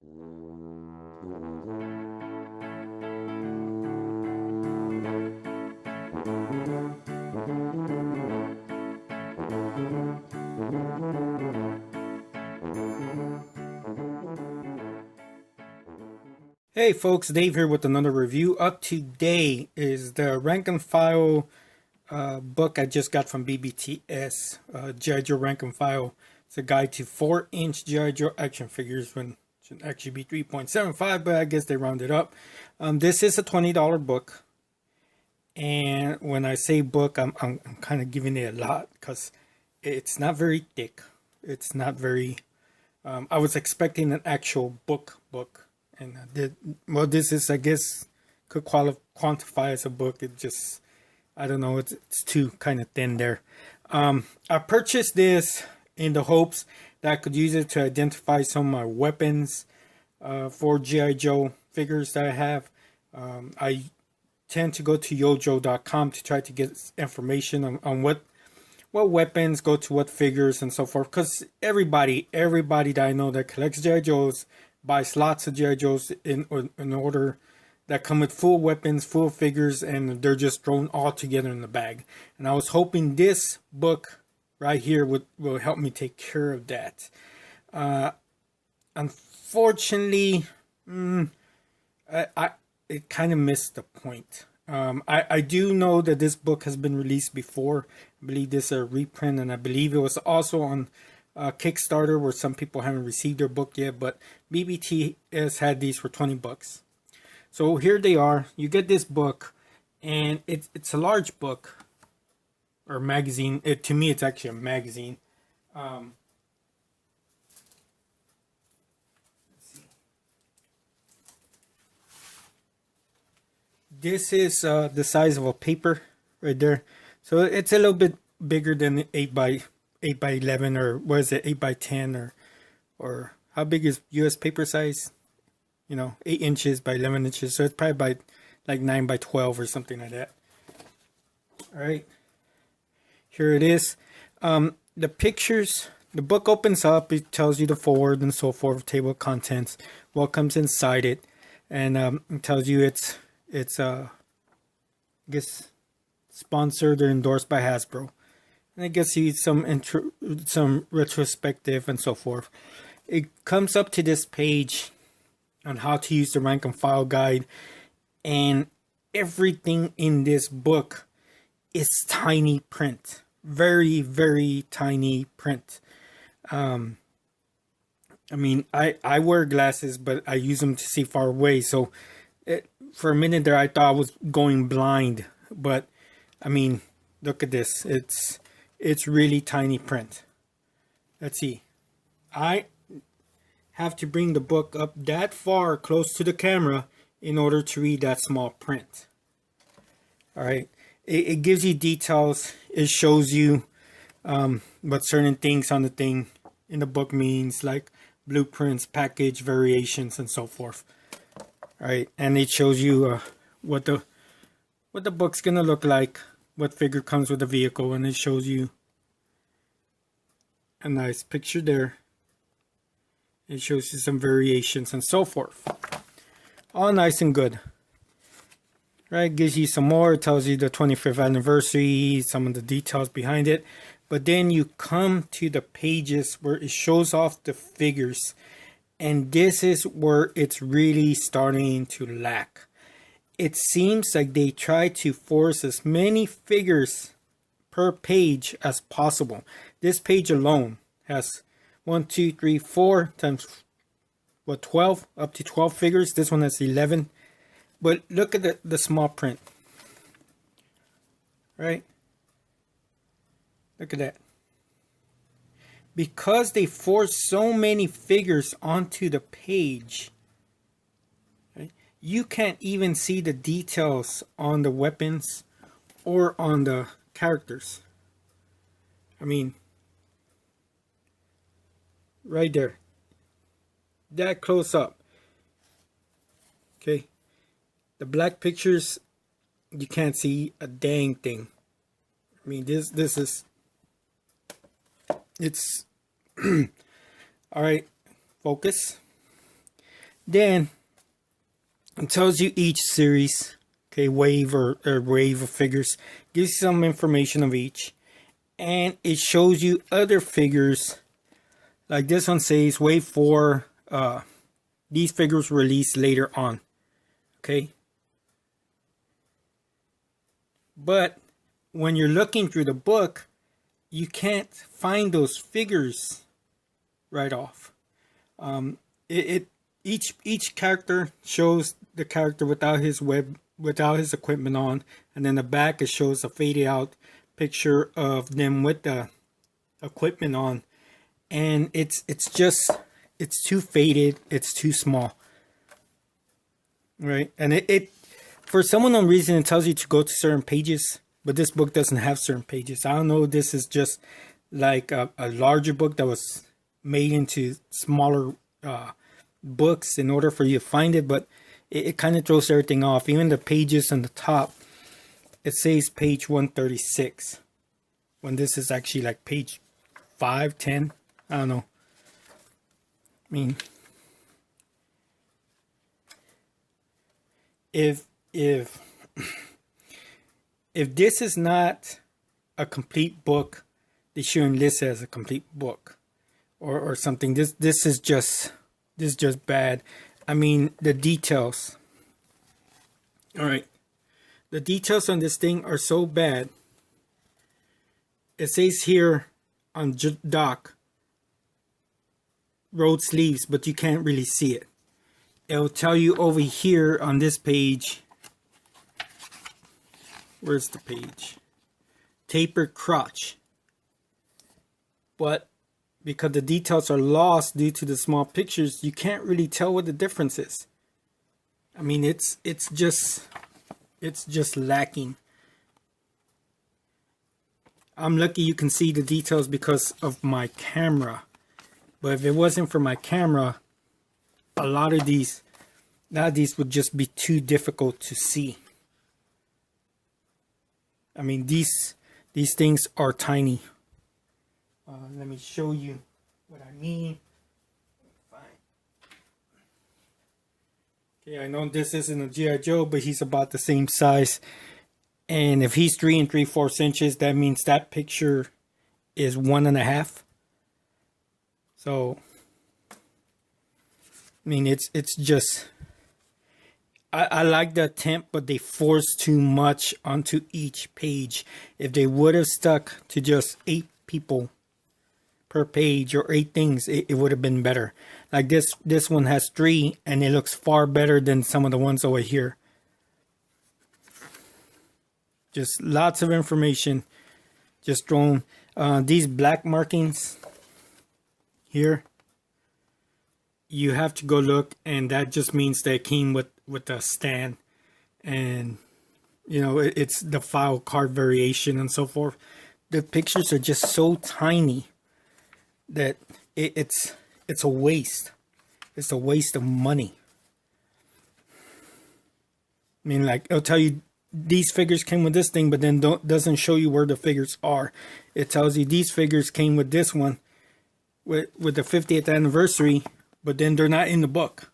Hey folks, Dave here with another review. Up today is the rank and file book I just got from BBTS, G.I. Joe Rank and File. It's a guide to 4-inch G.I. Joe action figures, when it should actually be 3.75, but I guess they rounded up. This is a $20 book, and when I say book, I'm kind of giving it a lot because it's not very thick. It's not very. I was expecting an actual book. And well, this is, I guess, could quantify as a book. It just, I don't know, it's too kind of thin there. I purchased this in the hopes that I could use it to identify some of my weapons for G.I. Joe figures that I have. I tend to go to yojo.com to try to get information on what weapons go to what figures and so forth. Because everybody that I know that collects G.I. Joes buys lots of G.I. Joes in order that come with full weapons, full figures, and they're just thrown all together in the bag. And I was hoping this book right here will help me take care of that. Unfortunately, it kind of missed the point. I do know that this book has been released before. I believe this is a reprint, and I believe it was also on Kickstarter, where some people haven't received their book yet, but BBT has had these for $20. So here they are. You get this book, and it's a large book or magazine. To me, it's actually a magazine. Let's see. This is the size of a paper right there. So it's a little bit bigger than 8 by 11, or what is it, 8 by 10, or how big is US paper size? 8 inches by 11 inches. So it's probably by like 9 by 12 or something like that. All right, here it is. The pictures, the book opens up. It tells you the forward and so forth, table of contents, what comes inside it, and it tells you it's I guess sponsored or endorsed by Hasbro. And it gives you some retrospective and so forth. It comes up to this page on how to use the rank and file guide, and everything in this book is tiny print, very, very tiny print. I mean, I wear glasses, but I use them to see far away. So for a minute there, I thought I was going blind, but I mean, look at this. It's really tiny print. Let's see. I have to bring the book up that far close to the camera in order to read that small print. All right. It gives you details. It shows you what certain things on the thing in the book means, like blueprints, package variations, and so forth. All right. And it shows you what the book's going to look like, what figure comes with the vehicle, and it shows you a nice picture there. It shows you some variations and so forth. All nice and good. Right, gives you some more. It tells you the 25th anniversary, some of the details behind it. But then you come to the pages where it shows off the figures. And this is where it's really starting to lack. It seems like they try to force as many figures per page as possible. This page alone has 1, 2, 3, 4 times 12, up to 12 figures. This one has 11. But look at the small print. Right? Look at that. Because they force so many figures onto the page, you can't even see the details on the weapons or on the characters. I mean, right there, that close up. Okay, the black pictures, you can't see a dang thing. I mean, this is, it's all right. Focus. Then it tells you each series, okay, wave or wave of figures, gives you some information of each, and it shows you other figures. Like this one says wave 4, these figures released later on, okay. But when you're looking through the book, you can't find those figures right off. Each character shows the character without his equipment on, and then the back it shows a faded out picture of them with the equipment on, and it's too faded, it's too small, right? And it for some unknown reason it tells you to go to certain pages, but this book doesn't have certain pages. I don't know, this is just like a larger book that was made into smaller books in order for you to find it, but it kind of throws everything off. Even the pages on the top, it says page 136 when this is actually like page 5, 10. I don't know. I mean, if this is not a complete book, they shouldn't list it as a complete book or something. This is just bad. I mean, the details. All right, the details on this thing are so bad. It says here on dock, rolled sleeves, but you can't really see it. It'll tell you over here on this page. Where's the page? Tapered crotch. But because the details are lost due to the small pictures, you can't really tell what the difference is. I mean, it's just lacking. I'm lucky you can see the details because of my camera. But if it wasn't for my camera, a lot of these would just be too difficult to see. I mean, these things are tiny. Let me show you what I mean. Fine. Okay, I know this isn't a G.I. Joe, but he's about the same size. And if he's 3 3/4 inches, that means that picture is 1.5. So, I mean, it's just, I like the attempt, but they forced too much onto each page. If they would have stuck to just 8 people per page or 8 things, it would have been better. Like this one has 3, and it looks far better than some of the ones over here. Just lots of information just thrown. These black markings here, you have to go look, and that just means they came with a stand, and you know, it's the file card variation and so forth. The pictures are just so tiny that it's a waste. It's a waste of money. I mean, like, it'll tell you these figures came with this thing, but then doesn't show you where the figures are. It tells you these figures came with this one with the 50th anniversary, but then they're not in the book,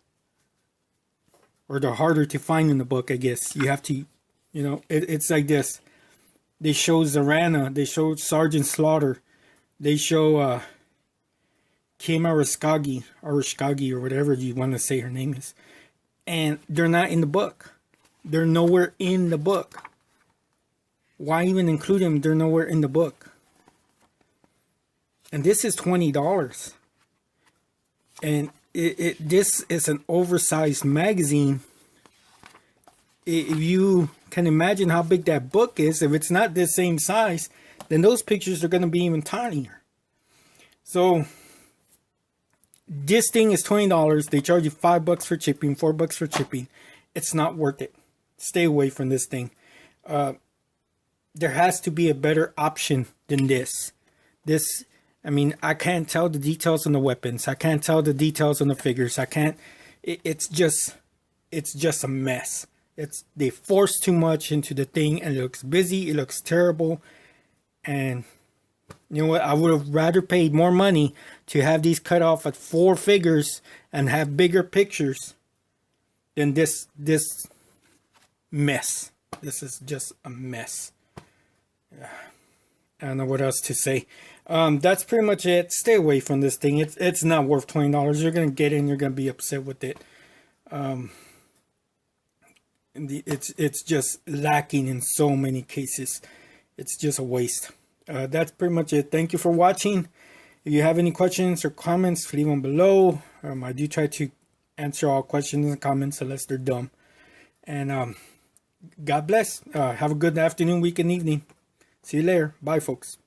or they're harder to find in the book. I guess you have to, you know, it's like this. They show Zarana, they show Sergeant Slaughter, they show Kim Arashkagi, or whatever you want to say her name is, and they're not in the book. They're nowhere in the book. Why even include them? They're nowhere in the book. And this is $20. And this is an oversized magazine. If you can imagine how big that book is, if it's not the same size, then those pictures are going to be even tinier. So this thing is $20. They charge you $5 for shipping, $4 for shipping. It's not worth it. Stay away from this thing. There has to be a better option than this. I mean, I can't tell the details on the weapons. I can't tell the details on the figures. I can't. It's just a mess. They force too much into the thing, and it looks busy. It looks terrible. And you know what? I would have rather paid more money to have these cut off at 4 figures and have bigger pictures than this mess. This is just a mess. I don't know what else to say. That's pretty much it. Stay away from this thing. It's not worth $20. You're gonna get it and you're gonna be upset with it. It's just lacking in so many cases. It's just a waste. That's pretty much it. Thank you for watching. If you have any questions or comments, leave them below. I do try to answer all questions and comments unless they're dumb. And God bless. Have a good afternoon, week, and evening. See you later. Bye, folks.